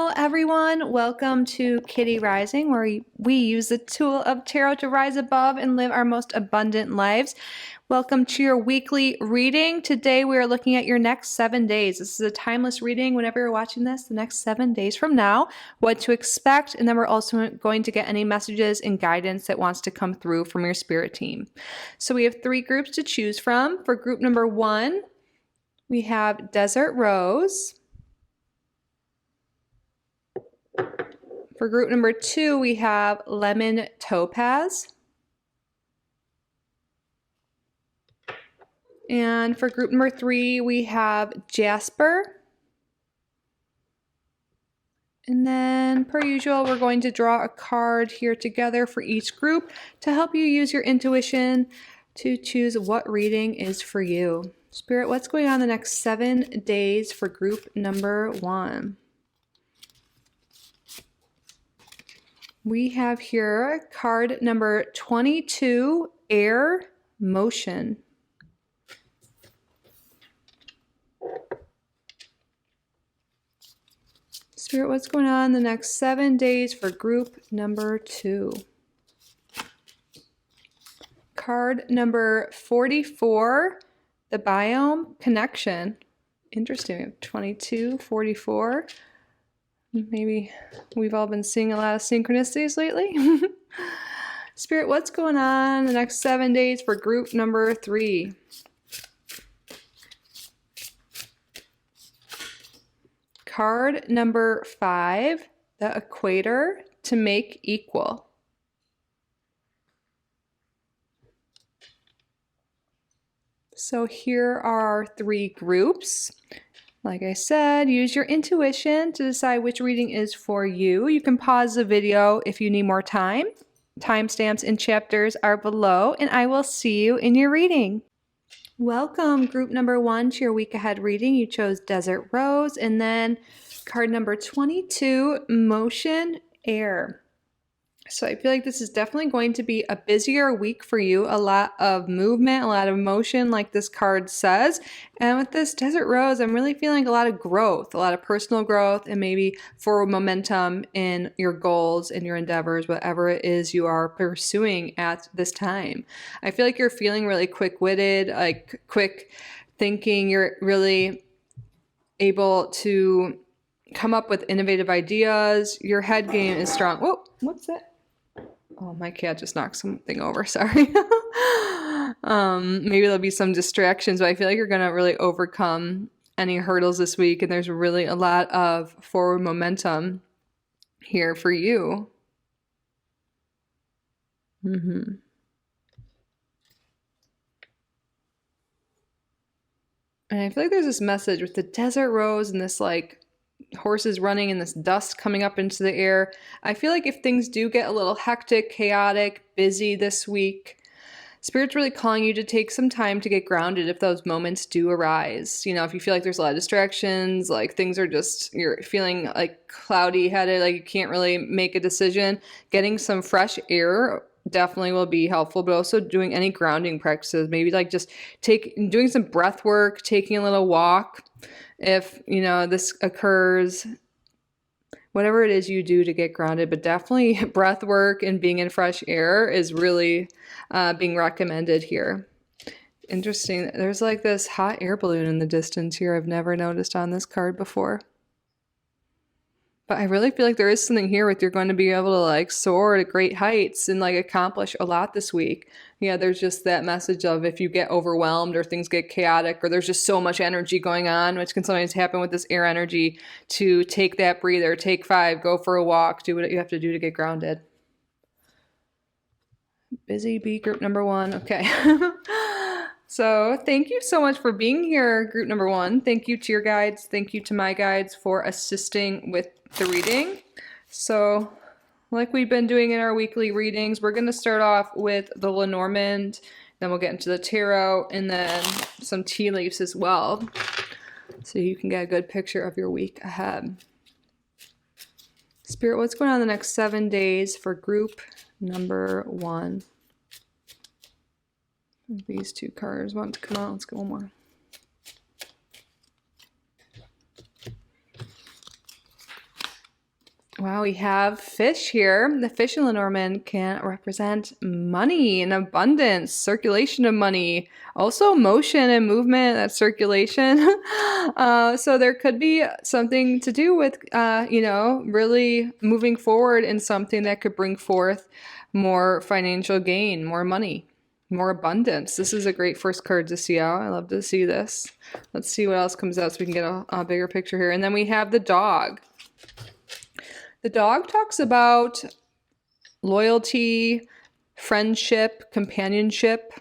Hello everyone, welcome to Kitty Rising, where we use the tool of tarot to rise above and live our most abundant lives. Welcome to your weekly reading. Today we are looking at your next 7 days. This is a timeless reading whenever you're watching this, the next 7 days from now, what to expect, and then we're also going to get any messages and guidance that wants to come through from your spirit team. So we have 3 groups to choose from. For group number 1, we have Desert Rose. For group number 2, we have Lemon Topaz. And for group number 3, we have Jasper. And then, per usual, we're going to draw a card here together for each group to help you use your intuition to choose what reading is for you. Spirit, what's going on the next 7 days for group number 1? We have here card number 22, Air Motion. Spirit, what's going on the next 7 days for group number 2? Card number 44, the Biome Connection. Interesting, 22, 44. Maybe we've all been seeing a lot of synchronicities lately. Spirit, what's going on the next 7 days for group number 3? Card number 5, the Equator, to make equal. So here are our 3 groups. Like I said, use your intuition to decide which reading is for you. You can pause the video if you need more time. Timestamps and chapters are below, and I will see you in your reading. Welcome, group number 1, to your week ahead reading. You chose Desert Rose, and then card number 22, Motion Air. So I feel like this is definitely going to be a busier week for you. A lot of movement, a lot of motion, like this card says. And with this Desert Rose, I'm really feeling a lot of growth, a lot of personal growth, and maybe forward momentum in your goals and your endeavors, whatever it is you are pursuing at this time. I feel like you're feeling really quick-witted, like quick thinking. You're really able to come up with innovative ideas. Your head game is strong. Whoa, what's that? Oh, my cat just knocked something over, sorry. Maybe there'll be some distractions, but I feel like you're going to really overcome any hurdles this week, and there's really a lot of forward momentum here for you. And I feel like there's this message with the Desert Rose and this like horses running and this dust coming up into the air. I feel like if things do get a little hectic, chaotic, busy this week, Spirit's really calling you to take some time to get grounded if those moments do arise. You know, if you feel like there's a lot of distractions, like things are just, you're feeling like cloudy headed, like you can't really make a decision, getting some fresh air definitely will be helpful, but also doing any grounding practices, maybe like just doing some breath work, taking a little walk. If, you know, this occurs, whatever it is you do to get grounded, but definitely breath work and being in fresh air is really being recommended here. Interesting. There's like this hot air balloon in the distance here I've never noticed on this card before. But I really feel like there is something here with you're going to be able to like soar to great heights and like accomplish a lot this week. Yeah, there's just that message of if you get overwhelmed or things get chaotic or there's just so much energy going on, which can sometimes happen with this air energy, to take that breather, take 5, go for a walk, do what you have to do to get grounded. Busy bee group number 1. Okay. So thank you so much for being here, group number 1. Thank you to your guides. Thank you to my guides for assisting with the reading. So like we've been doing in our weekly readings, we're going to start off with the Lenormand, then we'll get into the tarot, and then some tea leaves as well, so you can get a good picture of your week ahead. Spirit, what's going on the next 7 days for group number 1? These 2 cards want to come out. Let's get one more. Wow, we have fish here. The fish in Lenormand can represent money and abundance, circulation of money, also motion and movement, that's circulation. So there could be something to do with, really moving forward in something that could bring forth more financial gain, more money, more abundance. This is a great first card to see out. I love to see this. Let's see what else comes out so we can get a bigger picture here. And then we have the dog. The dog talks about loyalty, friendship, companionship,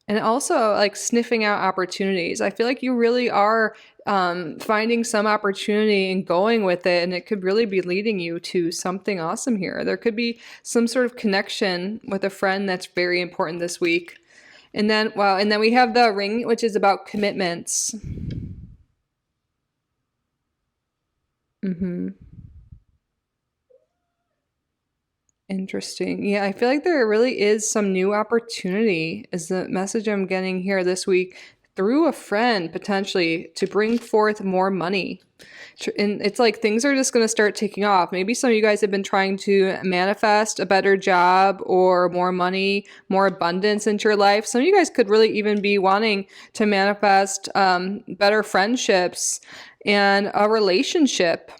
and also like sniffing out opportunities. I feel like you really are finding some opportunity and going with it, and it could really be leading you to something awesome here. There could be some sort of connection with a friend that's very important this week. And then, wow, and then we have the ring, which is about commitments. Interesting. Yeah, I feel like there really is some new opportunity, is the message I'm getting here this week, through a friend potentially to bring forth more money. And it's like things are just going to start taking off. Maybe some of you guys have been trying to manifest a better job or more money, more abundance into your life. Some of you guys could really even be wanting to manifest better friendships and a relationship.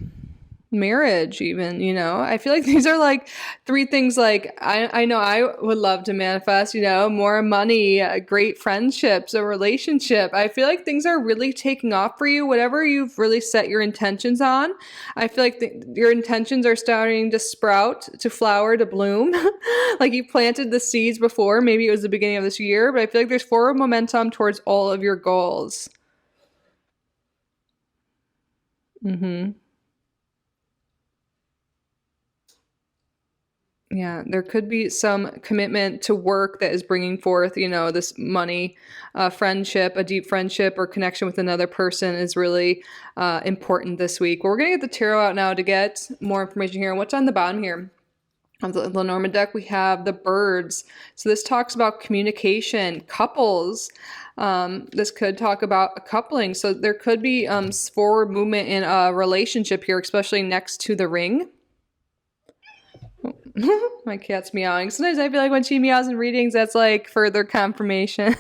Marriage even, I feel like these are like three things like I know I would love to manifest, more money, great friendships, a relationship. I feel like things are really taking off for you, whatever you've really set your intentions on. I feel like your intentions are starting to sprout, to flower, to bloom. Like you planted the seeds before, maybe it was the beginning of this year, but I feel like there's forward momentum towards all of your goals. Yeah, there could be some commitment to work that is bringing forth, this money, friendship, a deep friendship or connection with another person is really important this week. We're going to get the tarot out now to get more information here. What's on the bottom here? Of the Lenormand deck, we have the birds. So this talks about communication, couples. This could talk about a coupling. So there could be forward movement in a relationship here, especially next to the ring. My cat's meowing. Sometimes I feel like when she meows in readings, that's like further confirmation.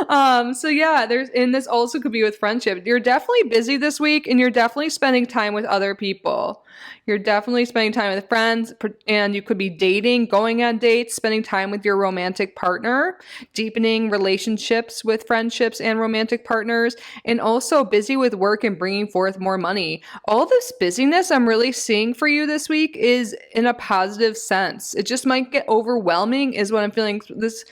So yeah, and this also could be with friendship. You're definitely busy this week and you're definitely spending time with other people. You're definitely spending time with friends, and you could be dating, going on dates, spending time with your romantic partner, deepening relationships with friendships and romantic partners, and also busy with work and bringing forth more money. All this busyness I'm really seeing for you this week is in a positive sense. It just might get overwhelming is what I'm feeling. This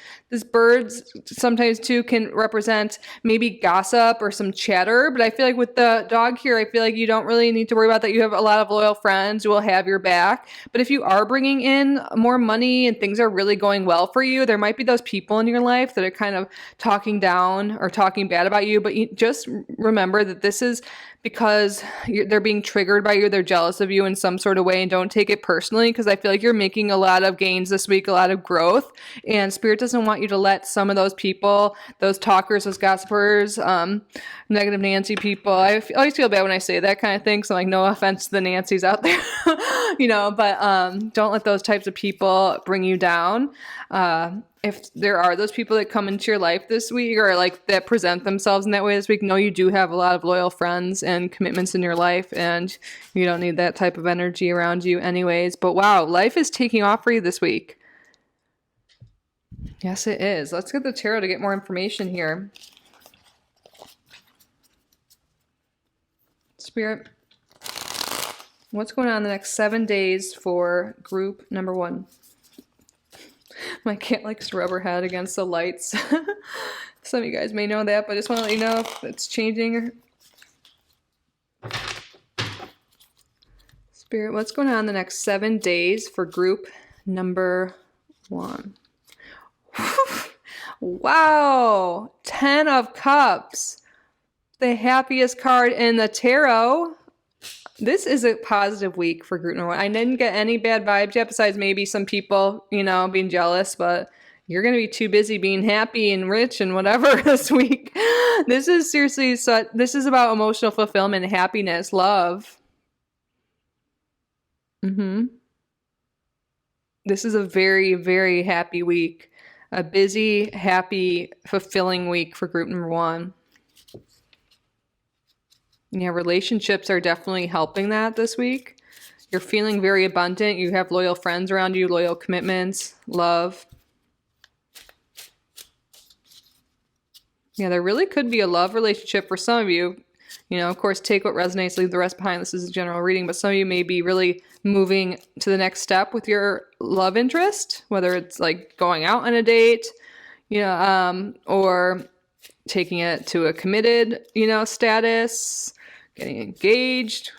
birds sometimes too can represent maybe gossip or some chatter, but I feel like with the dog here, I feel like you don't really need to worry about that. You have a lot of loyal friends who will have your back. But if you are bringing in more money and things are really going well for you, there might be those people in your life that are kind of talking down or talking bad about you. But you just remember that this is because they're being triggered by you. They're jealous of you in some sort of way, and don't take it personally, because I feel like you're making a lot of gains this week, a lot of growth, and Spirit doesn't want you to let some of those people, those talkers, those gossipers, negative Nancy people. I always feel bad when I say that kind of thing. So like, no offense to the Nancys out there, but don't let those types of people bring you down. If there are those people that come into your life this week or like that present themselves in that way this week, know you do have a lot of loyal friends and commitments in your life, and you don't need that type of energy around you anyways. But wow, life is taking off for you this week. Yes, it is. Let's get the tarot to get more information here. Spirit, what's going on the next 7 days for group number 1? My cat likes to rub her head against the lights. Some of you guys may know that, but I just want to let you know if it's changing. Spirit, what's going on the next 7 days for group number 1? Wow! 10 of Cups. The happiest card in the tarot. This is a positive week for group number 1. I didn't get any bad vibes yet, besides maybe some people, being jealous, but you're going to be too busy being happy and rich and whatever this week. This is seriously, this is about emotional fulfillment, happiness, love. This is a very, very happy week. A busy, happy, fulfilling week for group number 1. Yeah, relationships are definitely helping that this week. You're feeling very abundant. You have loyal friends around you, loyal commitments, love. Yeah, there really could be a love relationship for some of you. You know, of course, take what resonates, leave the rest behind. This is a general reading, but some of you may be really moving to the next step with your love interest, whether it's like going out on a date, or taking it to a committed, status, getting engaged,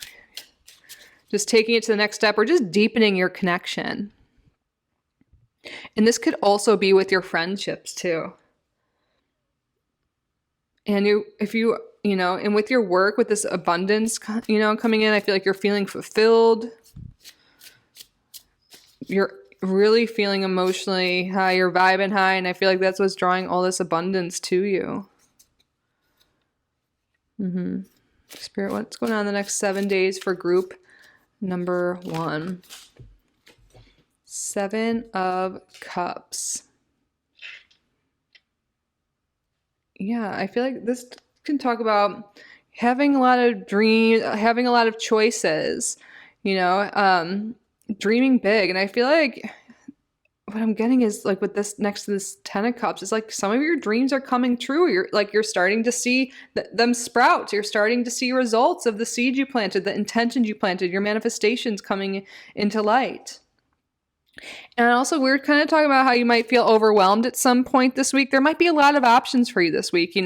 just taking it to the next step, or just deepening your connection. And this could also be with your friendships too. And and with your work, with this abundance, coming in, I feel like you're feeling fulfilled. You're really feeling emotionally high, you're vibing high, and I feel like that's what's drawing all this abundance to you. Spirit, what's going on the next 7 days for group number 1? 7 of Cups. Yeah, I feel like this can talk about having a lot of dreams, having a lot of choices, dreaming big. And I feel like what I'm getting is like with this next to this 10 of Cups, it's like some of your dreams are coming true. You're starting to see them sprout. You're starting to see results of the seed you planted, the intentions you planted, your manifestations coming into light. And also, we're kind of talking about how you might feel overwhelmed at some point this week. There might be a lot of options for you this week,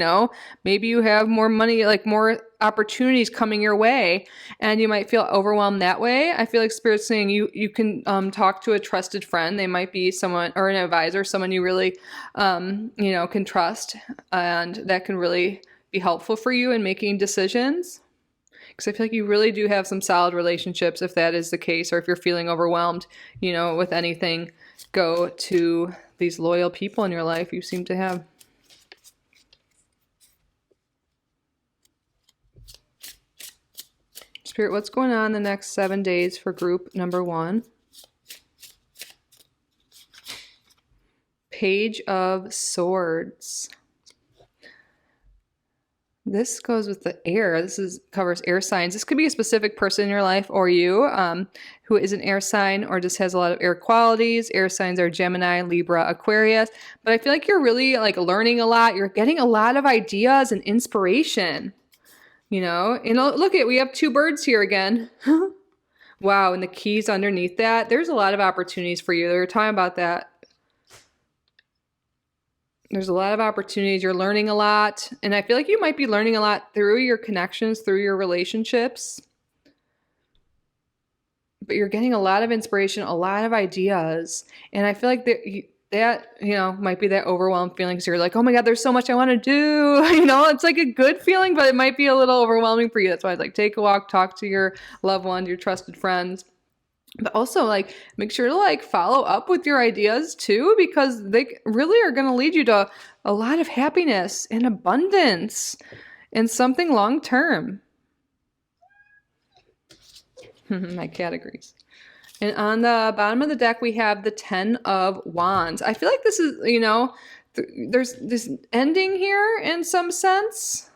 Maybe you have more money, like more opportunities coming your way, and you might feel overwhelmed that way. I feel like Spirit's saying you can talk to a trusted friend. They might be someone, or an advisor, someone you really, can trust, and that can really be helpful for you in making decisions. Because I feel like you really do have some solid relationships if that is the case, or if you're feeling overwhelmed, with anything, go to these loyal people in your life you seem to have. Spirit, what's going on the next 7 days for group number 1? Page of Swords. This goes with the air. Covers air signs. This could be a specific person in your life or you who is an air sign or just has a lot of air qualities. Air signs are Gemini, Libra, Aquarius. But I feel like you're really like learning a lot. You're getting a lot of ideas and inspiration. And look we have 2 birds here again. Wow, and the keys underneath that. There's a lot of opportunities for you. They were talking about that. There's a lot of opportunities. You're learning a lot. And I feel like you might be learning a lot through your connections, through your relationships. But you're getting a lot of inspiration, a lot of ideas. And I feel like that might be that overwhelmed feeling. So you're like, oh my God, there's so much I want to do. It's like a good feeling, but it might be a little overwhelming for you. That's why I like take a walk, talk to your loved ones, your trusted friends. But also, make sure to, follow up with your ideas, too, because they really are going to lead you to a lot of happiness and abundance and something long-term. My cat agrees. And on the bottom of the deck, we have the 10 of Wands. I feel like this is, there's this ending here in some sense.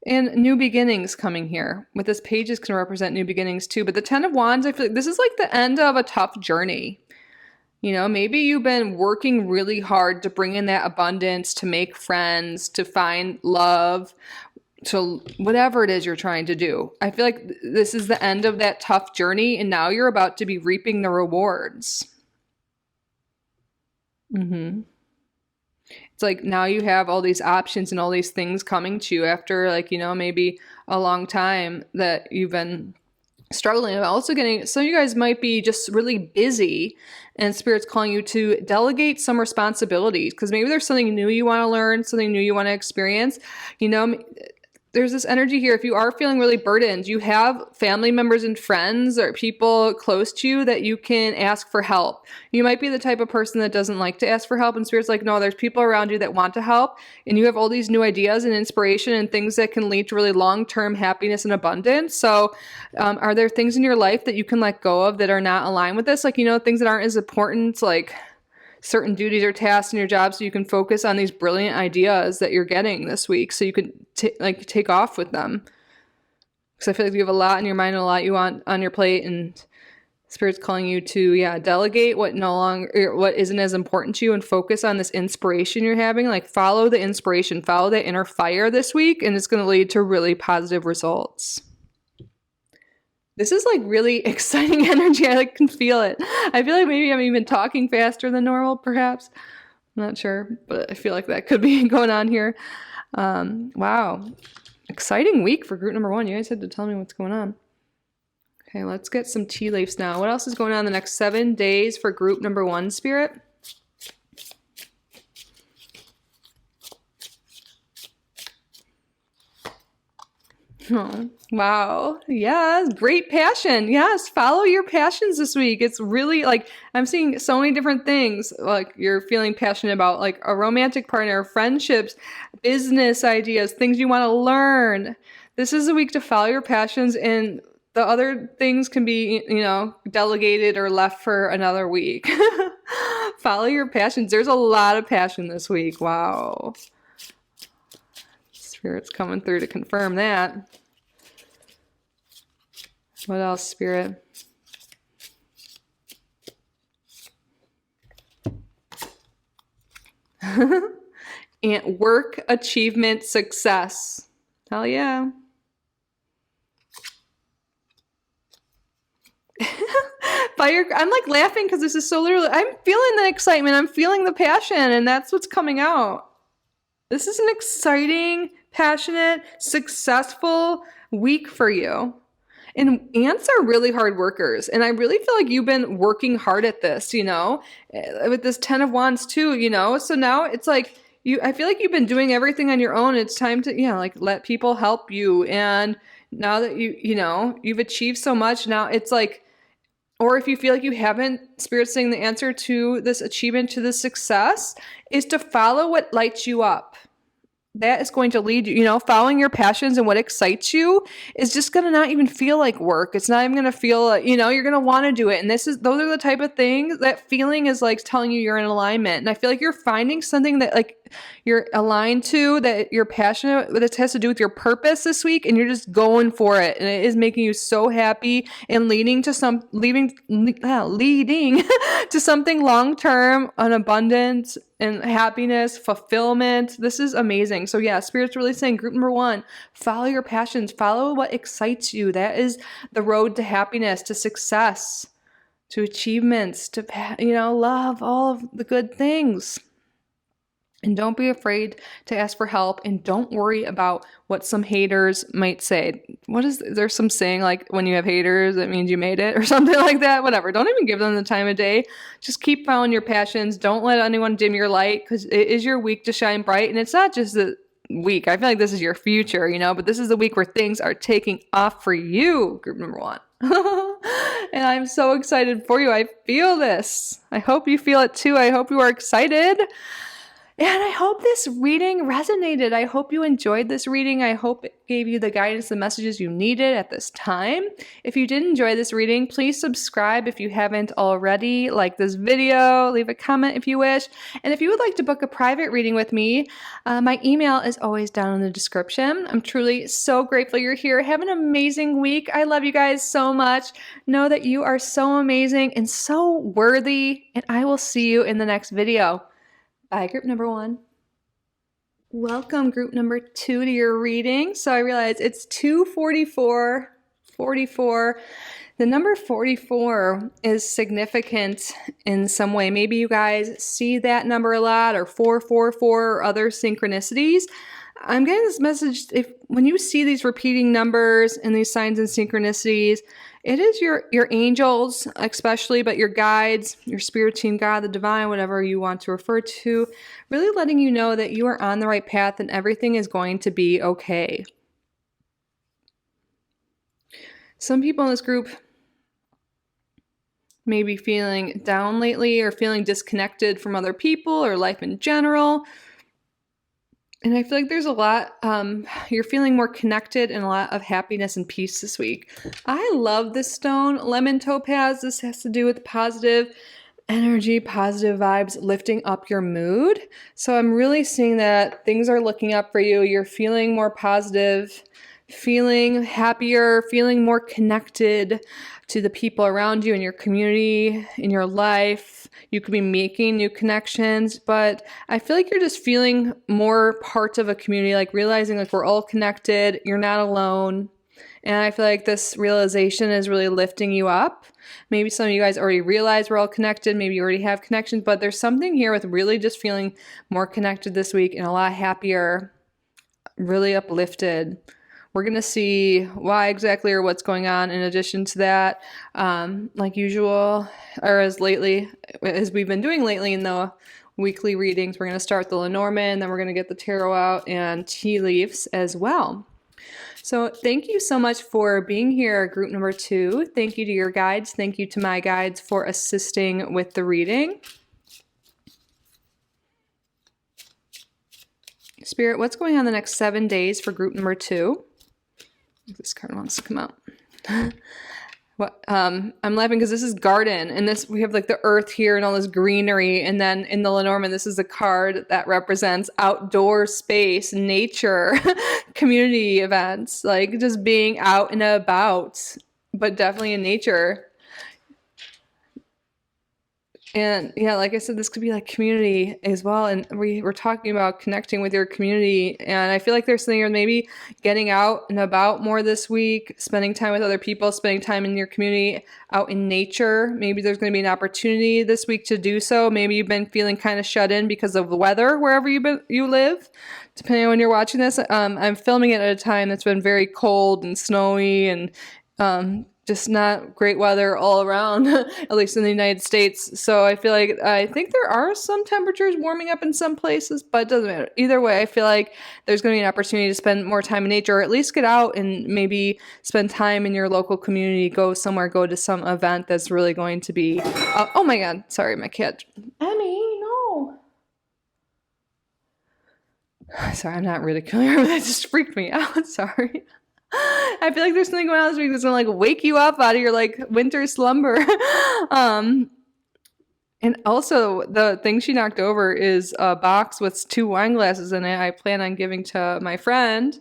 And new beginnings coming here. With this, pages can represent new beginnings too. But the 10 of Wands, I feel like this is like the end of a tough journey. Maybe you've been working really hard to bring in that abundance, to make friends, to find love, to whatever it is you're trying to do. I feel like this is the end of that tough journey, and now you're about to be reaping the rewards. It's like now you have all these options and all these things coming to you after maybe a long time that you've been struggling. I'm also getting, some of you guys might be just really busy and Spirit's calling you to delegate some responsibilities because maybe there's something new you want to learn, something new you want to experience. there's this energy here. If you are feeling really burdened, you have family members and friends or people close to you that you can ask for help. You might be the type of person that doesn't like to ask for help, and Spirit's like, no, there's people around you that want to help, and you have all these new ideas and inspiration and things that can lead to really long-term happiness and abundance. So are there things in your life that you can let go of that are not aligned with this? Like, things that aren't as important, like certain duties or tasks in your job, so you can focus on these brilliant ideas that you're getting this week, so you can take off with them. Because I feel like you have a lot in your mind and a lot you want on your plate, and Spirit's calling you to delegate what isn't as important to you and focus on this inspiration you're having. Like, follow the inspiration, follow the inner fire this week, and it's going to lead to really positive results. This is like really exciting energy. I can feel it. I feel like maybe I'm even talking faster than normal, perhaps. I'm not sure, but I feel like that could be going on here. Wow. Exciting week for group number 1. You guys had to tell me what's going on. Okay, let's get some tea leaves now. What else is going on the next 7 days for group number 1, Spirit? Oh, wow. Yes. Great passion. Yes. Follow your passions this week. It's really like, I'm seeing so many different things. Like, you're feeling passionate about like a romantic partner, friendships, business ideas, things you want to learn. This is a week to follow your passions, and the other things can be, delegated or left for another week. Follow your passions. There's a lot of passion this week. Wow. Spirit's coming through to confirm that. What else, Spirit? And work, achievement, success. Hell yeah. Fire. I'm like laughing because this is so literally, I'm feeling the excitement. I'm feeling the passion, and that's what's coming out. This is an exciting, passionate, successful week for you. And ants are really hard workers. And I really feel like you've been working hard at this, with this 10 of Wands too, So now it's like, I feel like you've been doing everything on your own. It's time to, let people help you. And now that you've achieved so much, now it's like, or if you feel like you haven't, Spirit's saying the answer to this achievement, to this success, is to follow what lights you up. That is going to lead you, following your passions and what excites you is just going to not even feel like work. It's not even going to feel like, you're going to want to do it. And those are the type of things that feeling is like telling you you're in alignment. And I feel like you're finding something that like you're aligned to, that you're passionate, that has to do with your purpose this week, and you're just going for it. And it is making you so happy and leading to something long-term, an abundance and happiness, fulfillment. This is amazing. So yeah, Spirit's really saying group number 1, follow your passions, follow what excites you. That is the road to happiness, to success, to achievements, to, love, all of the good things. And don't be afraid to ask for help, and don't worry about what some haters might say. There's some saying like, when you have haters, that means you made it, or something like that. Whatever. Don't even give them the time of day. Just keep following your passions. Don't let anyone dim your light, because it is your week to shine bright. And it's not just the week. I feel like this is your future, but this is the week where things are taking off for you, group number 1. And I'm so excited for you. I feel this. I hope you feel it too. I hope you are excited. And I hope this reading resonated. I hope you enjoyed this reading. I hope it gave you the guidance, the messages you needed at this time. If you did enjoy this reading, please subscribe if you haven't already. Like this video, leave a comment if you wish. And if you would like to book a private reading with me, my email is always down in the description. I'm truly so grateful you're here. Have an amazing week. I love you guys so much. Know that you are so amazing and so worthy. And I will see you in the next video. Bye, group number 1. Welcome, group number 2, to your reading. So I realize it's 244, 44. The number 44 is significant in some way. Maybe you guys see that number a lot, or 444, or other synchronicities. I'm getting this message, when you see these repeating numbers and these signs and synchronicities, it is your angels, especially, but your guides, your spirit team, God, the divine, whatever you want to refer to, really letting you know that you are on the right path and everything is going to be okay. Some people in this group may be feeling down lately or feeling disconnected from other people or life in general. And I feel like there's a lot, you're feeling more connected and a lot of happiness and peace this week. I love this stone, lemon topaz. This has to do with positive energy, positive vibes, lifting up your mood. So I'm really seeing that things are looking up for you. You're feeling more positive, feeling happier, feeling more connected to the people around you in your community, in your life. You could be making new connections, but I feel like you're just feeling more part of a community, like realizing like we're all connected, you're not alone. And I feel like this realization is really lifting you up. Maybe some of you guys already realize we're all connected. Maybe you already have connections, but there's something here with really just feeling more connected this week and a lot happier, really uplifted. We're going to see why exactly or what's going on in addition to that. Like usual, or as we've been doing lately in the weekly readings, we're going to start with the Lenormand, then we're going to get the tarot out and tea leaves as well. So thank you so much for being here, group number 2. Thank you to your guides. Thank you to my guides for assisting with the reading. Spirit, what's going on the next 7 days for group number 2? This card wants to come out. What? I'm laughing because this is garden, and this we have like the earth here and all this greenery, and then in the Lenormand, this is a card that represents outdoor space, nature, community events, like just being out and about, but definitely in nature. And yeah, like I said, this could be like community as well. And we're talking about connecting with your community. And I feel like there's something maybe getting out and about more this week, spending time with other people, spending time in your community, out in nature. Maybe there's going to be an opportunity this week to do so. Maybe you've been feeling kind of shut in because of the weather wherever you live. Depending on when you're watching this, I'm filming it at a time that's been very cold and snowy and just not great weather all around, at least in the United States. So I think there are some temperatures warming up in some places, but it doesn't matter. Either way, I feel like there's going to be an opportunity to spend more time in nature, or at least get out and maybe spend time in your local community, go to some event that's really going to be, oh my God, sorry, my cat. Emmy, no. Sorry, I'm not ridiculing her, but that just freaked me out, sorry. I feel like there's something going on this week that's gonna like wake you up out of your like winter slumber. And also the thing she knocked over is a box with 2 wine glasses in it. I plan on giving to my friend.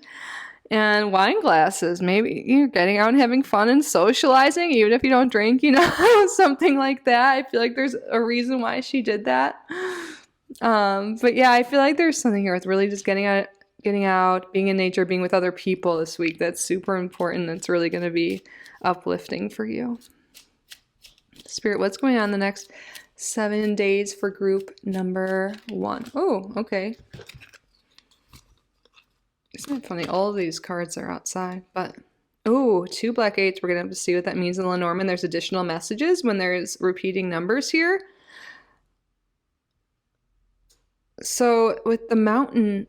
And wine glasses, maybe you're getting out and having fun and socializing, even if you don't drink, something like that. I feel like there's a reason why she did that. But yeah, I feel like there's something here with really just getting out, being in nature, being with other people this week. That's super important. That's really going to be uplifting for you. Spirit, what's going on the next 7 days for group number 1? Oh, okay. Isn't it funny? All of these cards are outside, but... Oh, 2 black 8s. We're going to have to see what that means in the Lenormand. There's additional messages when there's repeating numbers here. So with the mountain,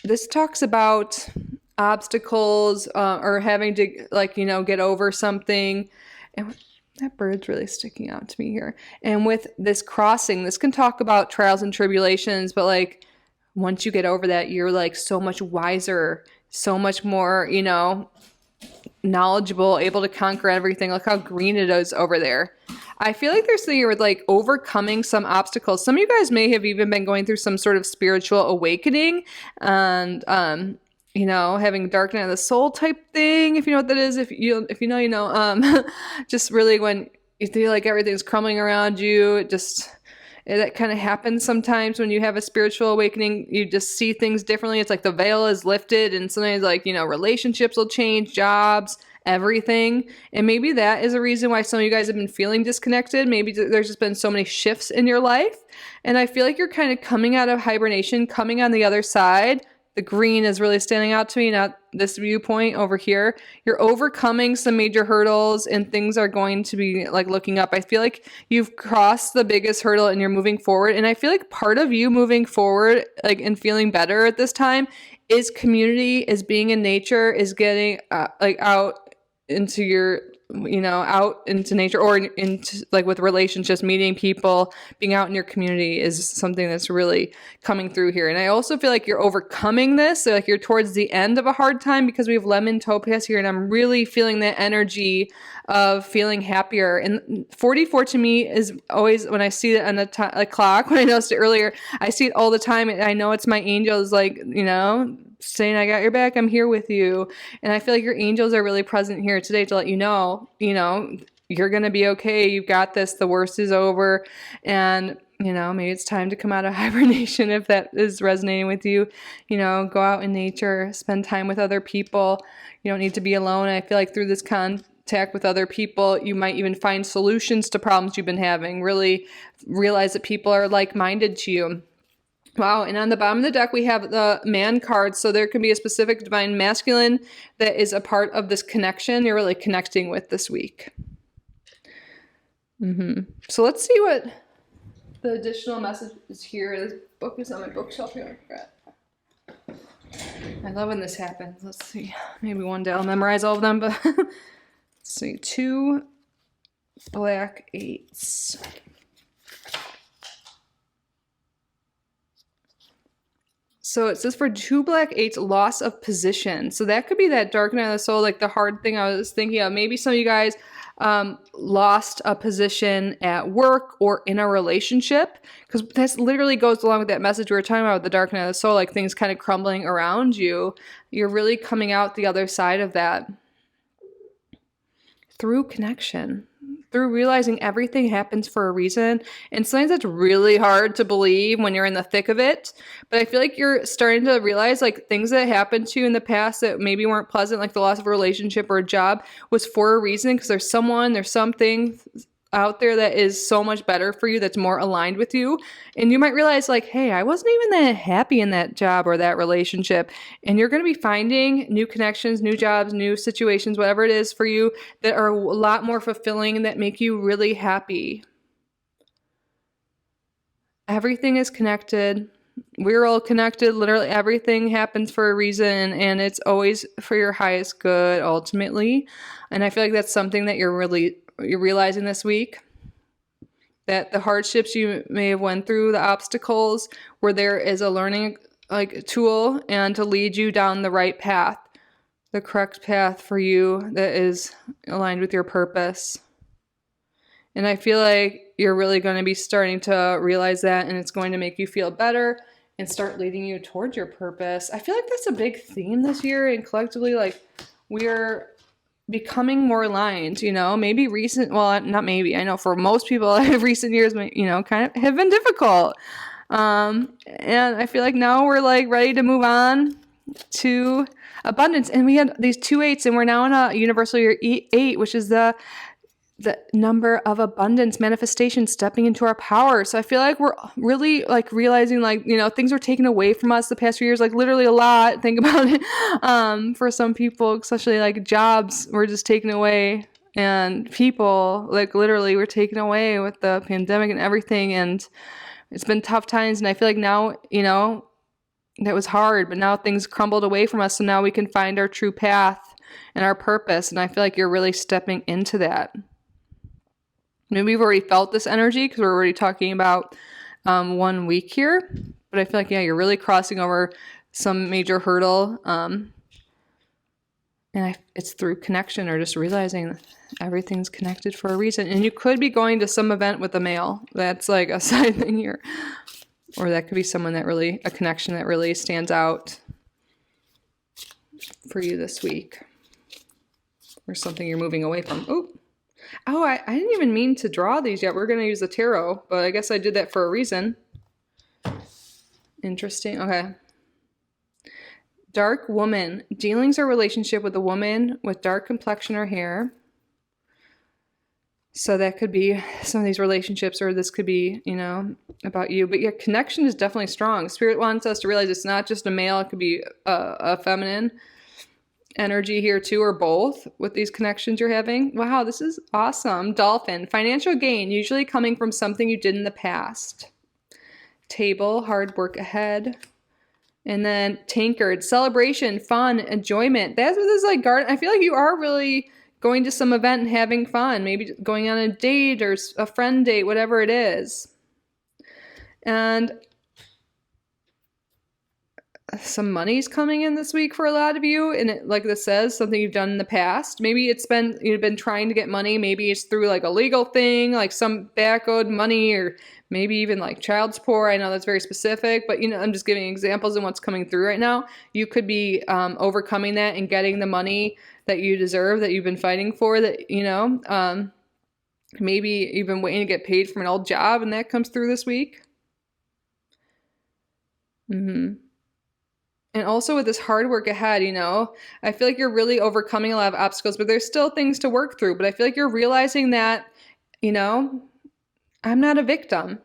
this talks about obstacles or having to get over something. And that bird's really sticking out to me here. And with this crossing, this can talk about trials and tribulations, but like once you get over that, you're like so much wiser, so much more, knowledgeable, able to conquer everything. Look how green it is over there. I feel like there's something with like overcoming some obstacles. Some of you guys may have even been going through some sort of spiritual awakening and, having dark night of the soul type thing. If you know what that is, if you know, just really when you feel like everything's crumbling around you, that kind of happens sometimes when you have a spiritual awakening. You just see things differently. It's like the veil is lifted and sometimes relationships will change, jobs, everything. And maybe that is a reason why some of you guys have been feeling disconnected. Maybe there's just been so many shifts in your life. And I feel like you're kind of coming out of hibernation, coming on the other side. The green is really standing out to me, not this viewpoint over here. You're overcoming some major hurdles and things are going to be like looking up. I feel like you've crossed the biggest hurdle and you're moving forward. And I feel like part of you moving forward, like and feeling better at this time, is community, is being in nature, is getting out into your out into nature or into like with relationships, meeting people, being out in your community is something that's really coming through here. And I also feel like you're overcoming this. So like you're towards the end of a hard time because we have lemon topaz here, and I'm really feeling that energy of feeling happier. And 44 to me is always, when I see it on the clock, when I noticed it earlier, I see it all the time. And I know it's my angels, like, saying, I got your back, I'm here with you. And I feel like your angels are really present here today to let you know, you're going to be okay. You've got this. The worst is over. And, maybe it's time to come out of hibernation if that is resonating with you. Go out in nature, spend time with other people. You don't need to be alone. I feel like through this contact with other people, you might even find solutions to problems you've been having. Really realize that people are like-minded to you. Wow, and on the bottom of the deck, we have the man card. So there can be a specific divine masculine that is a part of this connection you're really connecting with this week. So let's see what the additional message is here. This book is on my bookshelf here. I love when this happens. Let's see. Maybe one day I'll memorize all of them, but let's see. 2 black 8s. So it says for 2 black 8s, loss of position. So that could be that dark night of the soul, like the hard thing I was thinking of. Maybe some of you guys lost a position at work or in a relationship, because that literally goes along with that message we were talking about, the dark night of the soul, like things kind of crumbling around you. You're really coming out the other side of that through connection. Through realizing everything happens for a reason. And sometimes that's really hard to believe when you're in the thick of it. But I feel like you're starting to realize like things that happened to you in the past that maybe weren't pleasant, like the loss of a relationship or a job, was for a reason, because there's something out there that is so much better for you, that's more aligned with you. And you might realize like, hey, I wasn't even that happy in that job or that relationship. And you're going to be finding new connections, new jobs, new situations, whatever it is for you, that are a lot more fulfilling and that make you really happy. Everything is connected. We're all connected. Literally everything happens for a reason, and it's always for your highest good ultimately. And I feel like that's something that you're realizing this week, that the hardships you may have went through, the obstacles, where there is a learning tool and to lead you down the right path, the correct path for you that is aligned with your purpose. And I feel like you're really going to be starting to realize that, and it's going to make you feel better and start leading you towards your purpose. I feel like that's a big theme this year, and collectively, like, we're becoming more aligned, maybe not maybe, I know for most people, recent years, kind of have been difficult. And I feel like now we're like ready to move on to abundance. And we had these 2 8s, and we're now in a universal year 8, which is the number of abundance, manifestation, stepping into our power. So I feel like we're really like realizing things were taken away from us the past few years, like literally a lot. Think about it. For some people, especially like jobs were just taken away, and people like literally were taken away with the pandemic and everything. And it's been tough times. And I feel like now, that was hard, but now things crumbled away from us. So now we can find our true path and our purpose. And I feel like you're really stepping into that. Maybe we've already felt this energy because we're already talking about 1 week here. But I feel like, you're really crossing over some major hurdle. And it's through connection, or just realizing everything's connected for a reason. And you could be going to some event with a male. That's like a side thing here. Or that could be someone a connection that really stands out for you this week. Or something you're moving away from. Oh, I didn't even mean to draw these yet. We're going to use the tarot, but I guess I did that for a reason. Interesting. Okay. Dark woman. Dealings or relationship with a woman with dark complexion or hair. So that could be some of these relationships, or this could be, about you. But your connection is definitely strong. Spirit wants us to realize it's not just a male. It could be a feminine energy here too, or both, with these connections you're having. Wow, this is awesome. Dolphin. Financial gain, usually coming from something you did in the past. Table. Hard work ahead. And then tankard. Celebration, fun, enjoyment. That's what this is like. Garden. I feel like you are really going to some event and having fun, maybe going on a date or a friend date, whatever it is. And some money's coming in this week for a lot of you, and it, like this says, something you've done in the past. Maybe you've been trying to get money. Maybe it's through like a legal thing, like some back owed money, or maybe even like child support. I know that's very specific, but I'm just giving examples of what's coming through right now. You could be overcoming that and getting the money that you deserve, that you've been fighting for, that maybe you've been waiting to get paid from an old job, and that comes through this week. And also with this hard work ahead, I feel like you're really overcoming a lot of obstacles, but there's still things to work through. But I feel like you're realizing that, I'm not a victim.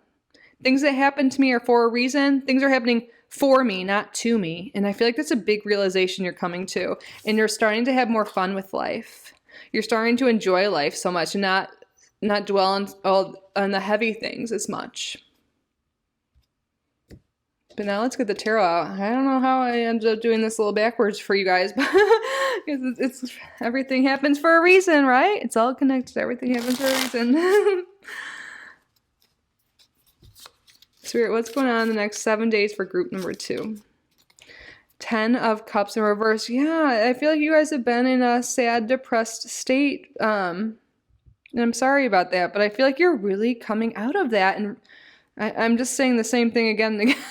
Things that happen to me are for a reason. Things are happening for me, not to me. And I feel like that's a big realization you're coming to. And you're starting to have more fun with life. You're starting to enjoy life so much and not dwell on the heavy things as much. But now let's get the tarot out. I don't know how I ended up doing this a little backwards for you guys, but it's everything happens for a reason, right? It's all connected. Everything happens for a reason. Spirit, what's going on in the next 7 days for group number 2? 10 of Cups in reverse. Yeah, I feel like you guys have been in a sad, depressed state. And I'm sorry about that, but I feel like you're really coming out of that. And I'm just saying the same thing again and again.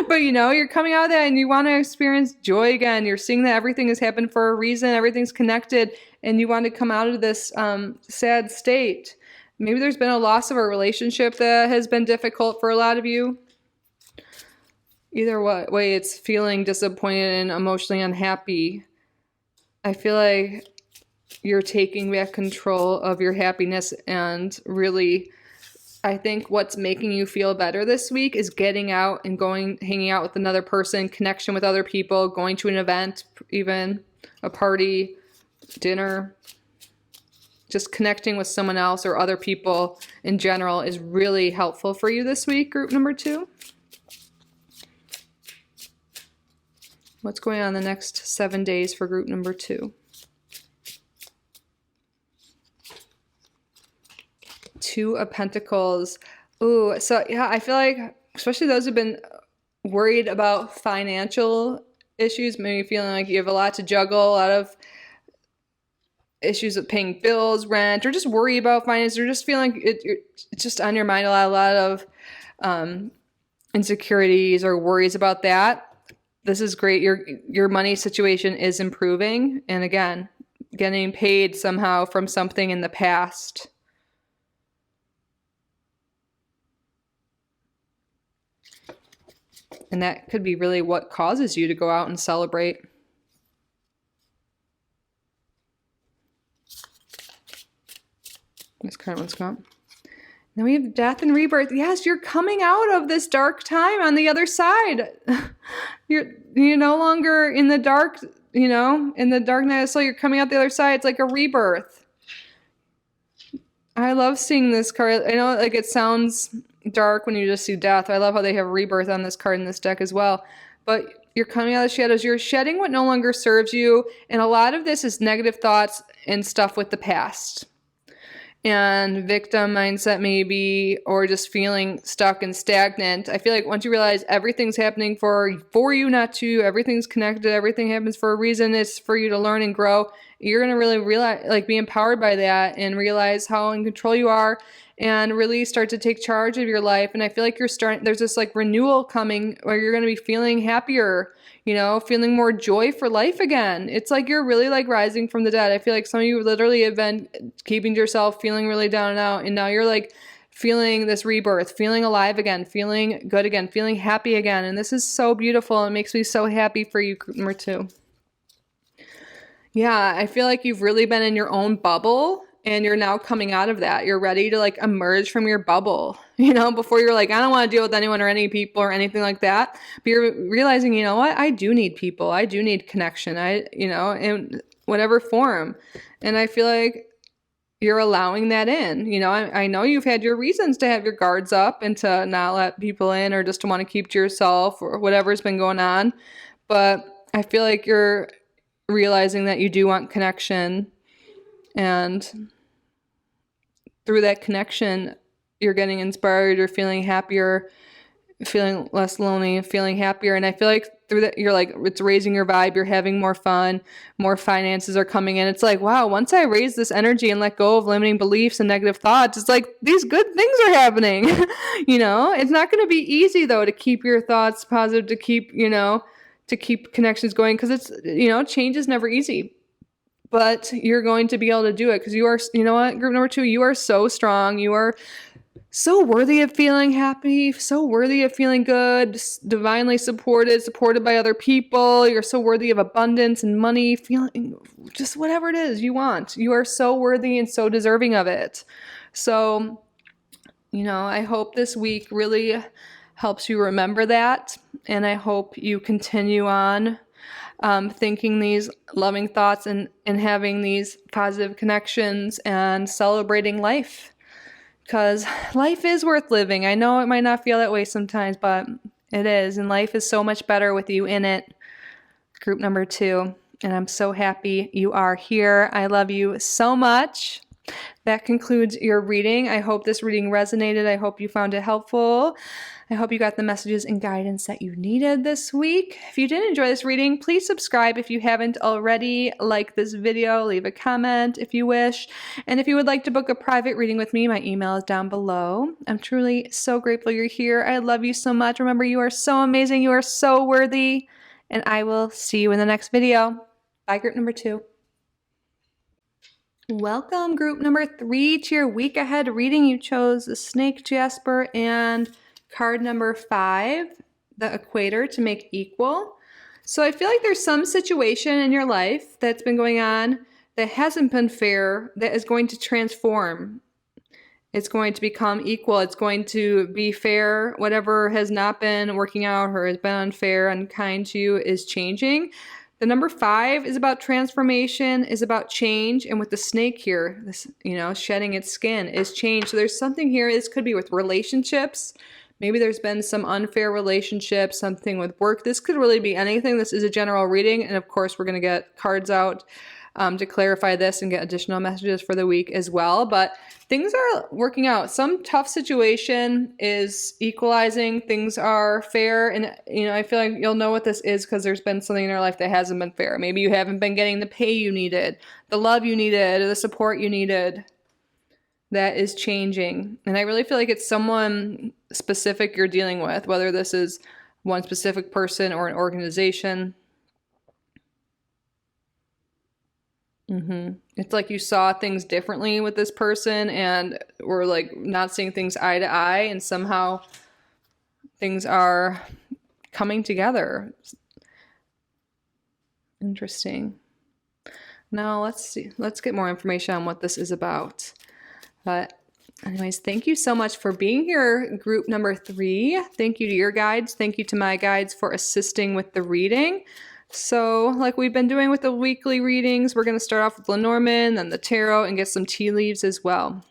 But you're coming out of that and you want to experience joy again. You're seeing that everything has happened for a reason. Everything's connected. And you want to come out of this sad state. Maybe there's been a loss of a relationship that has been difficult for a lot of you. Either way, it's feeling disappointed and emotionally unhappy. I feel like you're taking back control of your happiness, and really, I think what's making you feel better this week is getting out and hanging out with another person, connection with other people, going to an event, even a party, dinner. Just connecting with someone else or other people in general is really helpful for you this week, group number 2. What's going on the next 7 days for group number 2? 2 of Pentacles. Ooh, so yeah, I feel like especially those who've been worried about financial issues, maybe feeling like you have a lot to juggle, a lot of issues with paying bills, rent, or just worry about finances, or just feeling like it's just on your mind a lot of insecurities or worries about that. This is great. Your money situation is improving, and again, getting paid somehow from something in the past. And that could be really what causes you to go out and celebrate. This card wants to come up. Now we have death and rebirth. Yes, you're coming out of this dark time on the other side. You're no longer in the dark, in the dark night. So you're coming out the other side. It's like a rebirth. I love seeing this card. I know like it sounds dark when you just see death. I love how they have rebirth on this card in this deck as well. But you're coming out of the shadows. You're shedding what no longer serves you. And a lot of this is negative thoughts and stuff with the past. And victim mindset maybe, or just feeling stuck and stagnant. I feel like once you realize everything's happening for you, not to you, everything's connected, everything happens for a reason, it's for you to learn and grow, you're going to really realize, like be empowered by that and realize how in control you are and really start to take charge of your life. And I feel like there's this like renewal coming where you're going to be feeling happier, feeling more joy for life again. It's like you're really like rising from the dead. I feel like some of you literally have been keeping to yourself, feeling really down and out. And now you're like feeling this rebirth, feeling alive again, feeling good again, feeling happy again. And this is so beautiful. It makes me so happy for you, group number 2. Yeah, I feel like you've really been in your own bubble and you're now coming out of that. You're ready to like emerge from your bubble, before you're like, I don't want to deal with anyone or any people or anything like that. But you're realizing, you know what? I do need people. I do need connection. In whatever form. And I feel like you're allowing that in. I know you've had your reasons to have your guards up and to not let people in or just to want to keep to yourself or whatever's been going on. But I feel like you're realizing that you do want connection And through that connection, you're getting inspired, you're feeling happier, feeling less lonely, feeling happier. And I feel like through that, you're like, it's raising your vibe, you're having more fun, more finances are coming in. It's like, wow, once I raise this energy and let go of limiting beliefs and negative thoughts, it's like these good things are happening. It's not going to be easy though to keep your thoughts positive, to keep, to keep connections going, because it's, change is never easy. But you're going to be able to do it because you are, group number 2, you are so strong. You are so worthy of feeling happy, so worthy of feeling good, divinely supported by other people. You're so worthy of abundance and money, feeling just whatever it is you want. You are so worthy and so deserving of it. So, I hope this week really helps you remember that. And I hope you continue on thinking these loving thoughts and having these positive connections and celebrating life. Because life is worth living. I know it might not feel that way sometimes, but it is. And life is so much better with you in it. Group number 2. And I'm so happy you are here. I love you so much. That concludes your reading. I hope this reading resonated. I hope you found it helpful. I hope you got the messages and guidance that you needed this week. If you did enjoy this reading, please subscribe if you haven't already. Like this video, leave a comment if you wish. And if you would like to book a private reading with me, my email is down below. I'm truly so grateful you're here. I love you so much. Remember, you are so amazing. You are so worthy. And I will see you in the next video. Bye, group number 2. Welcome, group number 3, to your week ahead reading. You chose the Snake Jasper and card number 5, the Equator, to make equal. So I feel like there's some situation in your life that's been going on that hasn't been fair, that is going to transform. It's going to become equal. It's going to be fair. Whatever has not been working out or has been unfair, unkind to you is changing. The number 5 is about transformation, is about change. And with the snake here, this, shedding its skin is change. So there's something here. This could be with relationships. Maybe there's been some unfair relationship, something with work. This could really be anything. This is a general reading. And of course, we're going to get cards out to clarify this and get additional messages for the week as well. But things are working out. Some tough situation is equalizing. Things are fair. And, I feel like you'll know what this is because there's been something in your life that hasn't been fair. Maybe you haven't been getting the pay you needed, the love you needed, or the support you needed. That is changing. And I really feel like it's someone specific you're dealing with, whether this is one specific person or an organization. It's like you saw things differently with this person and were like not seeing things eye to eye, and somehow things are coming together. Interesting. Now let's see. Let's get more information on what this is about. But anyways, thank you so much for being here, group number 3. Thank you to your guides. Thank you to my guides for assisting with the reading. So like we've been doing with the weekly readings, we're going to start off with Lenormand, then the tarot, and get some tea leaves as well.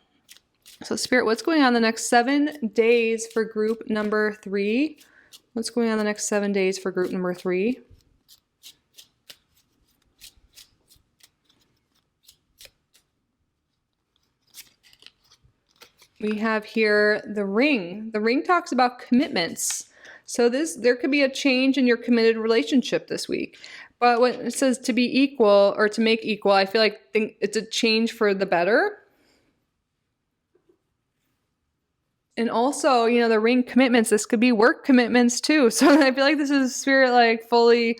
So Spirit, what's going on the next 7 days for group number 3? What's going on the next 7 days for group number 3? We have here the ring. The ring talks about commitments. So there could be a change in your committed relationship this week. But when it says to be equal or to make equal, I feel like it's a change for the better. And also, the ring commitments, this could be work commitments too. So I feel like this is Spirit like fully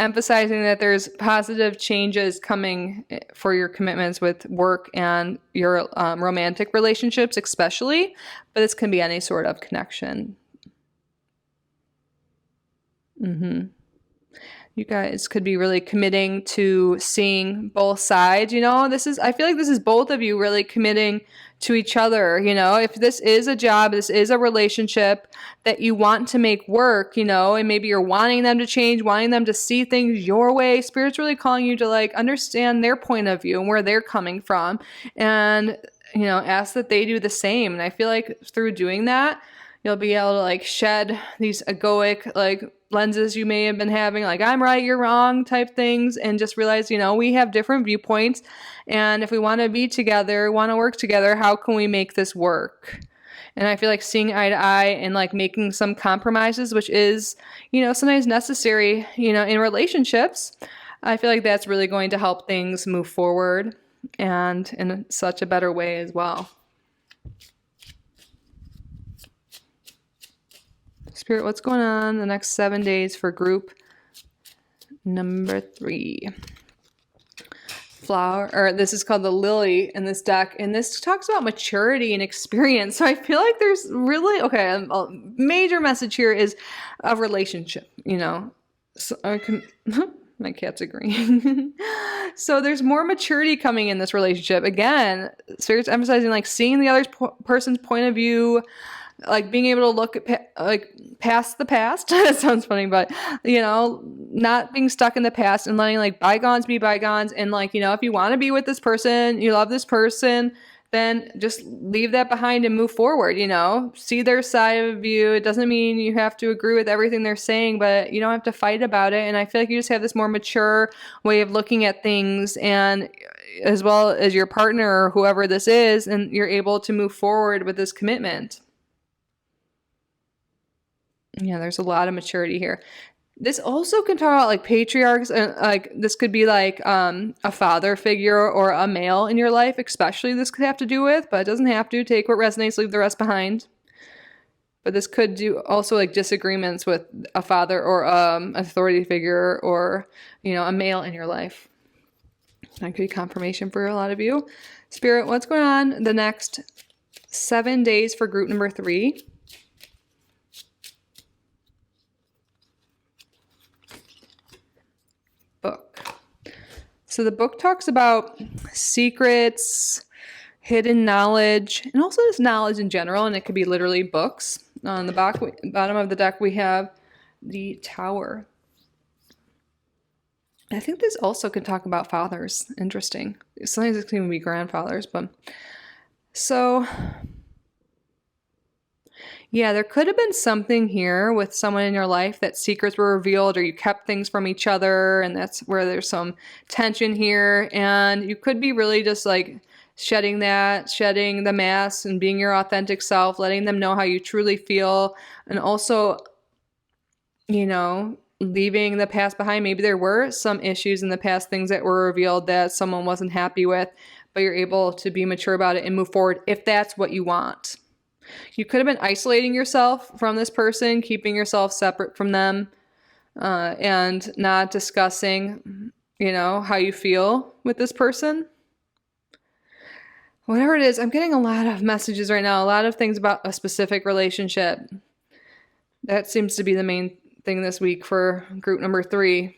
emphasizing that there's positive changes coming for your commitments with work and your romantic relationships especially. But this can be any sort of connection. You guys could be really committing to seeing both sides. I feel like this is both of you really committing to each other. If this is a job, this is a relationship that you want to make work, and maybe you're wanting them to change, wanting them to see things your way. Spirit's really calling you to understand their point of view and where they're coming from, and ask that they do the same. And I feel like through doing that, you'll be able to shed these egoic lenses you may have been having, like I'm right, you're wrong type things, and just realize, you know, we have different viewpoints. And if we want to be together, want to work together, how can we make this work? And I feel like seeing eye to eye and like making some compromises, which is, you know, sometimes necessary, you know, in relationships. I feel like that's really going to help things move forward and in such a better way as well. Spirit, what's going on the next 7 days for group number 3? Flower, or this is called the Lily in this deck, and this talks about maturity and experience. So I feel like there's really, okay, a major message here is a relationship, you know. So I can, my cat's agreeing. So there's more maturity coming in this relationship. Again, Spirit's emphasizing like seeing the other person's point of view, like being able to look at like past the past. That sounds funny, but you know, not being stuck in the past and letting like bygones be bygones. And like, you know, if you want to be with this person, you love this person, then just leave that behind and move forward. You know, see their side of you. It doesn't mean you have to agree with everything they're saying, but you don't have to fight about it. And I feel like you just have this more mature way of looking at things, and as well as your partner or whoever this is, and you're able to move forward with this commitment. Yeah, there's a lot of maturity here. This also can talk about like patriarchs, and like this could be like a father figure or a male in your life, especially this could have to do with, but it doesn't have to. Take what resonates, leave the rest behind. But this could do also like disagreements with a father or authority figure or, you know, a male in your life. That could be confirmation for a lot of you. Spirit, what's going on the next 7 days for group number 3? Book. So the book talks about secrets, hidden knowledge, and also just knowledge in general, and it could be literally books. On the bottom of the deck, we have the Tower. I think this also could talk about fathers. Interesting. Sometimes it can even be grandfathers, but so yeah, there could have been something here with someone in your life that secrets were revealed or you kept things from each other, and that's where there's some tension here. And you could be really just like shedding the mask and being your authentic self, letting them know how you truly feel, and also, you know, leaving the past behind. Maybe there were some issues in the past, things that were revealed that someone wasn't happy with, but you're able to be mature about it and move forward if that's what you want. You could have been isolating yourself from this person, keeping yourself separate from them, and not discussing, you know, how you feel with this person. Whatever it is, I'm getting a lot of messages right now, a lot of things about a specific relationship. That seems to be the main thing this week for group number 3.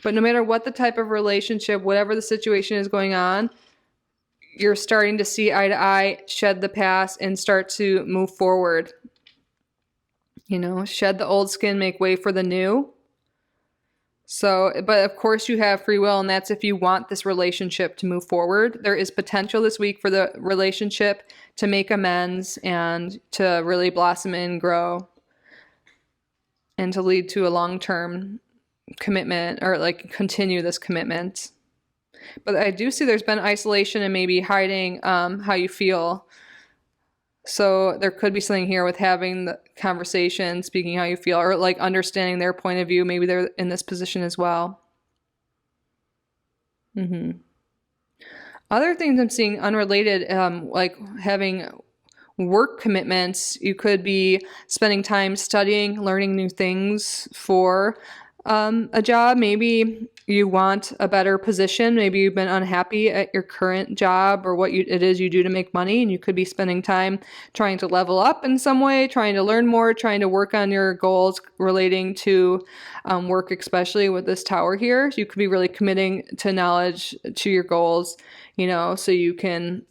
But no matter what the type of relationship, whatever the situation is going on, you're starting to see eye to eye, shed the past, and start to move forward. You know, shed the old skin, make way for the new. So, but of course you have free will, and that's if you want this relationship to move forward. There is potential this week for the relationship to make amends and to really blossom and grow and to lead to a long-term commitment, or like continue this commitment. But I do see there's been isolation and maybe hiding how you feel. So there could be something here with having the conversation, speaking how you feel, or like understanding their point of view. Maybe they're in this position as well. Other things I'm seeing unrelated, like having work commitments. You could be spending time studying, learning new things for a job. Maybe you want a better position. Maybe you've been unhappy at your current job or what it is you do to make money, and you could be spending time trying to level up in some way, trying to learn more, trying to work on your goals relating to work, especially with this Tower here. So you could be really committing to knowledge, to your goals, you know, so you can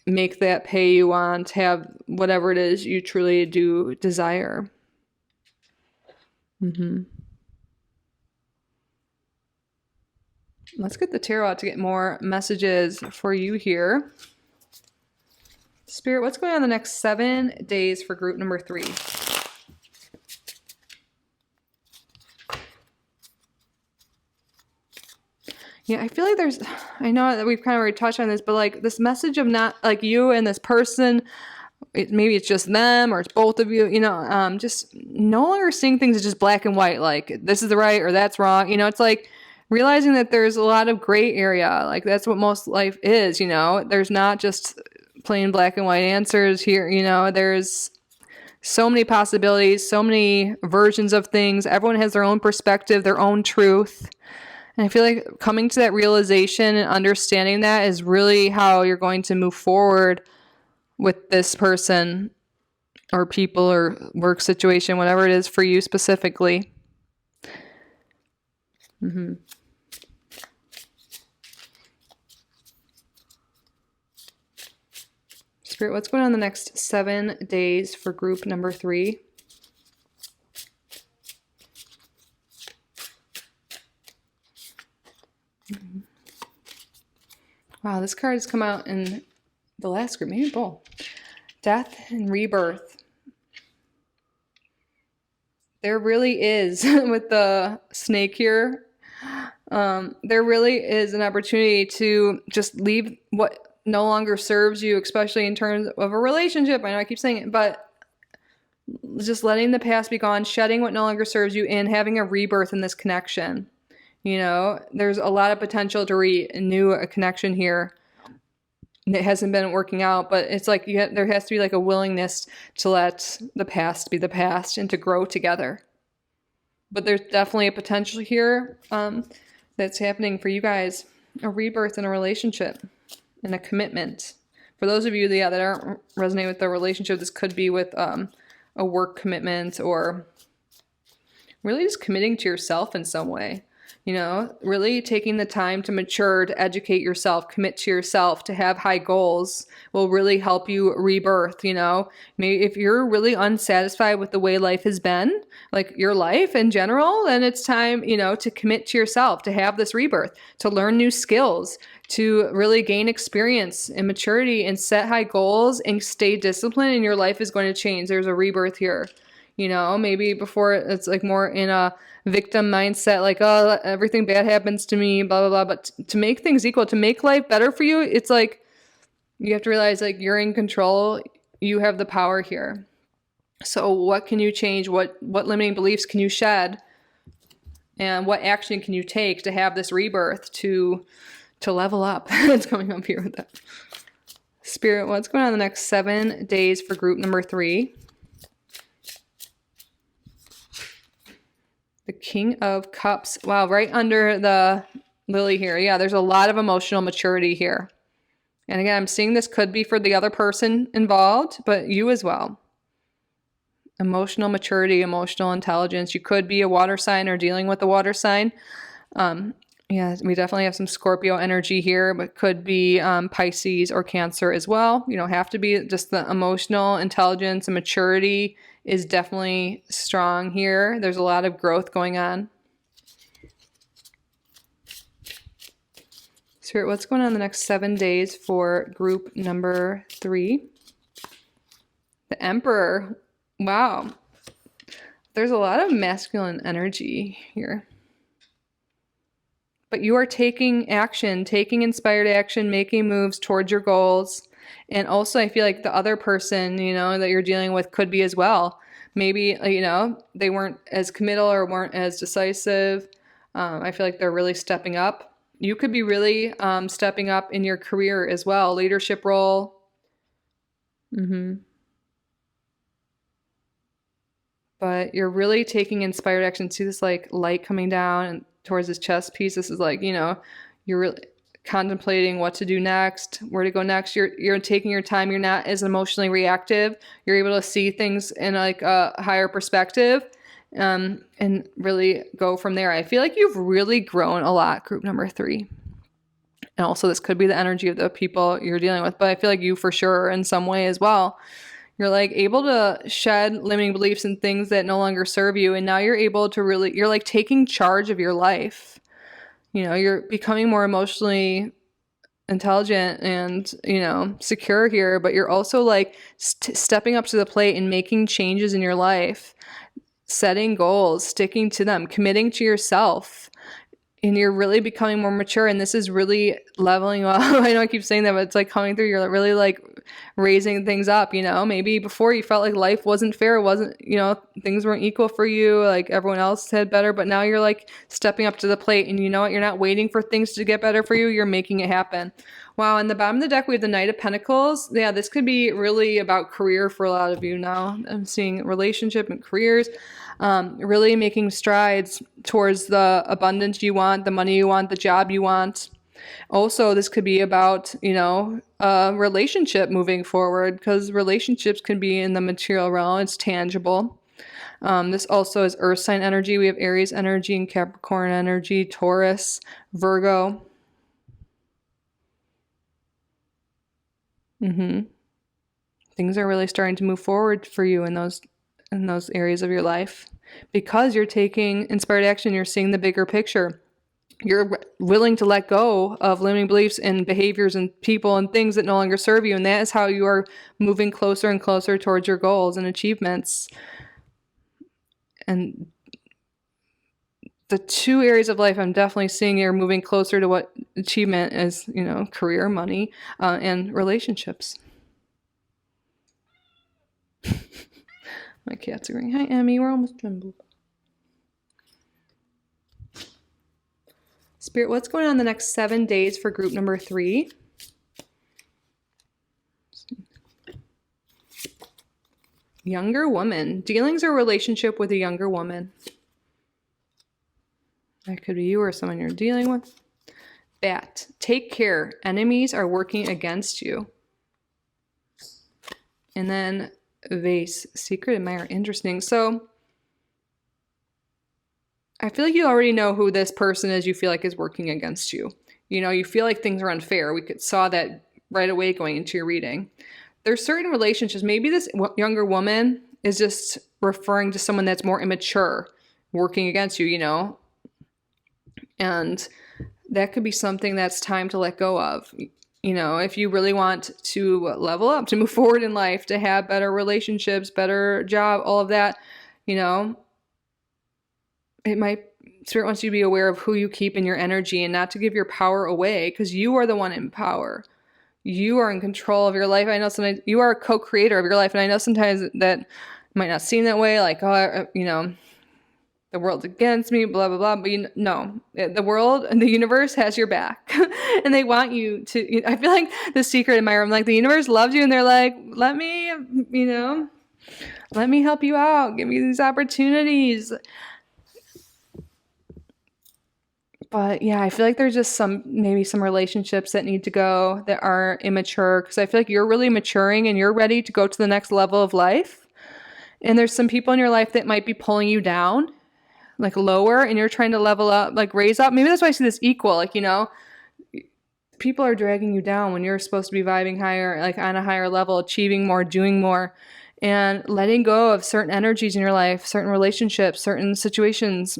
make that pay you want, have whatever it is you truly do desire. Let's get the tarot out to get more messages for you here. Spirit, what's going on the next 7 days for group number 3? Yeah, I feel like I know that we've kind of already touched on this, but like this message of not like you and this person, maybe it's just them or it's both of you, just no longer seeing things as just black and white, like this is the right or that's wrong. It's like realizing that there's a lot of gray area. Like that's what most life is, there's not just plain black and white answers here. There's so many possibilities, so many versions of things. Everyone has their own perspective, their own truth. And I feel like coming to that realization and understanding that is really how you're going to move forward with this person or people or work situation, whatever it is for you specifically. Spirit, what's going on the next 7 days for group number 3? Wow, this card has come out in the last group, maybe both. Death and rebirth. There really is, with the snake here, there really is an opportunity to just leave what no longer serves you, especially in terms of a relationship. I know I keep saying it, but just letting the past be gone, shedding what no longer serves you, and having a rebirth in this connection. There's a lot of potential to renew a connection here. It hasn't been working out, but it's like there has to be like a willingness to let the past be the past and to grow together. But there's definitely a potential here that's happening for you guys, a rebirth in a relationship and a commitment. For those of you that aren't resonating with the relationship, this could be with a work commitment or really just committing to yourself in some way. Really taking the time to mature, to educate yourself, commit to yourself, to have high goals will really help you rebirth. Maybe if you're really unsatisfied with the way life has been, like your life in general, then it's time, to commit to yourself, to have this rebirth, to learn new skills, to really gain experience and maturity and set high goals and stay disciplined, and your life is going to change. There's a rebirth here. Maybe before it's like more in a victim mindset, like, oh, everything bad happens to me, blah, blah, blah. But to make things equal, to make life better for you, it's like you have to realize like you're in control. You have the power here. So what can you change? What limiting beliefs can you shed? And what action can you take to have this rebirth to level up? It's coming up here with that. Spirit, what's going on the next 7 days for group number 3? The King of Cups. Wow, right under the lily here. Yeah, there's a lot of emotional maturity here. And again, I'm seeing this could be for the other person involved, but you as well. Emotional maturity, emotional intelligence. You could be a water sign or dealing with a water sign. Yeah, we definitely have some Scorpio energy here, but could be Pisces or Cancer as well. You don't have to be. Just the emotional intelligence and maturity is definitely strong here. There's a lot of growth going on. Spirit, what's going on the next 7 days for group number 3? The Emperor. Wow. There's a lot of masculine energy here. But you are taking action, taking inspired action, making moves towards your goals. And also, I feel like the other person, that you're dealing with could be as well. Maybe, they weren't as committal or weren't as decisive. I feel like they're really stepping up. You could be really stepping up in your career as well, leadership role. But you're really taking inspired action. See this like light coming down and towards this chest piece. This is like, you're really contemplating what to do next, where to go next. You're taking your time. You're not as emotionally reactive. You're able to see things in like a higher perspective, and really go from there. I feel like you've really grown a lot, group number 3. And also this could be the energy of the people you're dealing with, but I feel like you for sure in some way as well. You're like able to shed limiting beliefs and things that no longer serve you. And now you're able to you're like taking charge of your life. You're becoming more emotionally intelligent and, secure here, but you're also like stepping up to the plate and making changes in your life, setting goals, sticking to them, committing to yourself. and you're really becoming more mature, and this is really leveling you up. I know I keep saying that, but it's like coming through. You're really like raising things up, maybe before you felt like life wasn't fair. It wasn't, things weren't equal for you. Like everyone else had better, but now you're like stepping up to the plate, and you know what? You're not waiting for things to get better for you. You're making it happen. Wow. And the bottom of the deck, we have the Knight of Pentacles. Yeah, this could be really about career for a lot of you now. I'm seeing relationship and careers. Really making strides towards the abundance you want, the money you want, the job you want. Also, this could be about, a relationship moving forward, because relationships can be in the material realm. It's tangible. This also is earth sign energy. We have Aries energy and Capricorn energy, Taurus, Virgo. Things are really starting to move forward for you in those areas of your life, because you're taking inspired action. You're seeing the bigger picture. You're willing to let go of limiting beliefs and behaviors and people and things that no longer serve you. And that is how you are moving closer and closer towards your goals and achievements. And the two areas of life I'm definitely seeing you're moving closer to what achievement is, career, money, and relationships. My cat's agreeing. Hi, Emmy. We're almost done. Spirit, what's going on the next 7 days for group number 3? Younger woman. Dealings or relationship with a younger woman. That could be you or someone you're dealing with. Bat. Take care. Enemies are working against you. And then Vase. Secret admirer. Interesting. So I feel like you already know who this person is you feel like is working against you. You feel like things are unfair. We saw that right away going into your reading. There's certain relationships. Maybe this younger woman is just referring to someone that's more immature working against you, and that could be something that's time to let go of. If you really want to level up, to move forward in life, to have better relationships, better job, all of that, Spirit wants you to be aware of who you keep in your energy and not to give your power away, because you are the one in power. You are in control of your life. I know sometimes you are a co-creator of your life. And I know sometimes that might not seem that way, like, the world's against me, blah, blah, blah. But no, the world and the universe has your back. And they want you to, I feel like the secret admirer, I'm like, the universe loves you. And they're like, let me help you out. Give me these opportunities. But yeah, I feel like there's just maybe some relationships that need to go that are immature, because I feel like you're really maturing and you're ready to go to the next level of life. And there's some people in your life that might be pulling you down, like lower, and you're trying to level up, like raise up. Maybe that's why I see this equal, like, people are dragging you down when you're supposed to be vibing higher, like on a higher level, achieving more, doing more, and letting go of certain energies in your life, certain relationships, certain situations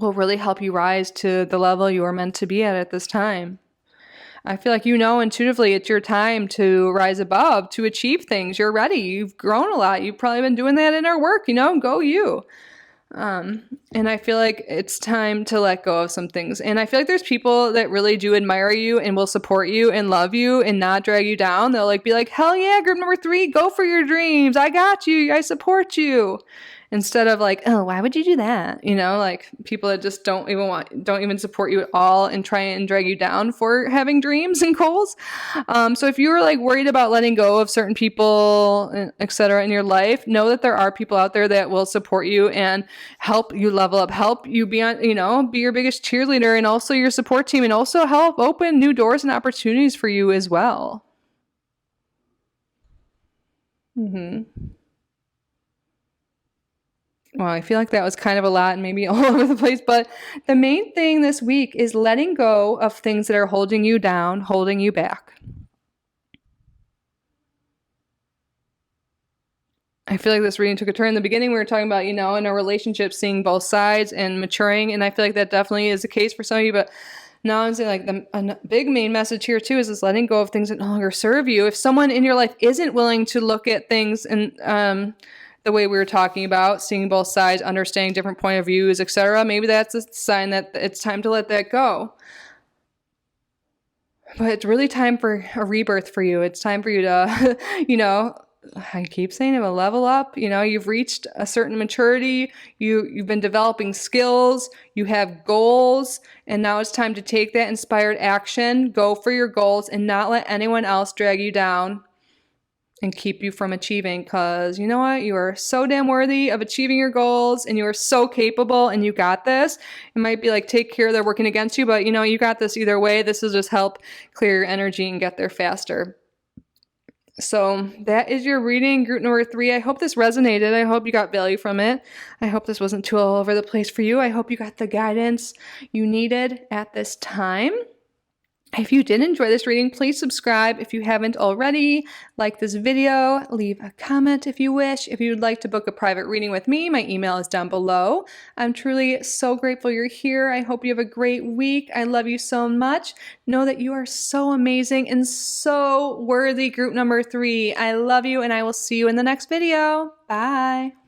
will really help you rise to the level you are meant to be at this time. I feel like intuitively it's your time to rise above, to achieve things. You're ready. You've grown a lot. You've probably been doing that in our work, go you. And I feel like it's time to let go of some things. And I feel like there's people that really do admire you and will support you and love you and not drag you down. They'll be like, hell yeah, group number 3, go for your dreams. I got you. I support you. Instead of like, oh, why would you do that? Like people that just don't even support you at all and try and drag you down for having dreams and goals. So if you're like worried about letting go of certain people, etc. in your life, know that there are people out there that will support you and help you level up, help you be on, be your biggest cheerleader and also your support team, and also help open new doors and opportunities for you as well. Well, I feel like that was kind of a lot and maybe all over the place, but the main thing this week is letting go of things that are holding you down, holding you back. I feel like this reading took a turn. In the beginning, we were talking about, in a relationship, seeing both sides and maturing, and I feel like that definitely is the case for some of you, but now I'm saying like a big main message here too is this letting go of things that no longer serve you. If someone in your life isn't willing to look at things and the way we were talking about, seeing both sides, understanding different point of views, etc., maybe that's a sign that it's time to let that go. But it's really time for a rebirth for you. It's time for you to, I keep saying it, but level up. You've reached a certain maturity. You've been developing skills. You have goals. And now it's time to take that inspired action, go for your goals, and not let anyone else drag you down and keep you from achieving, because you know what? You are so damn worthy of achieving your goals, and you are so capable, and you got this. It might be like take care, they're working against you, but you got this either way. This will just help clear your energy and get there faster. So that is your reading, group number 3. I hope this resonated. I hope you got value from it. I hope this wasn't too all over the place for you. I hope you got the guidance you needed at this time. If you did enjoy this reading, please subscribe if you haven't already. Like this video, leave a comment if you wish. If you would like to book a private reading with me, my email is down below. I'm truly so grateful you're here. I hope you have a great week. I love you so much. Know that you are so amazing and so worthy, group number 3. I love you, and I will see you in the next video. Bye.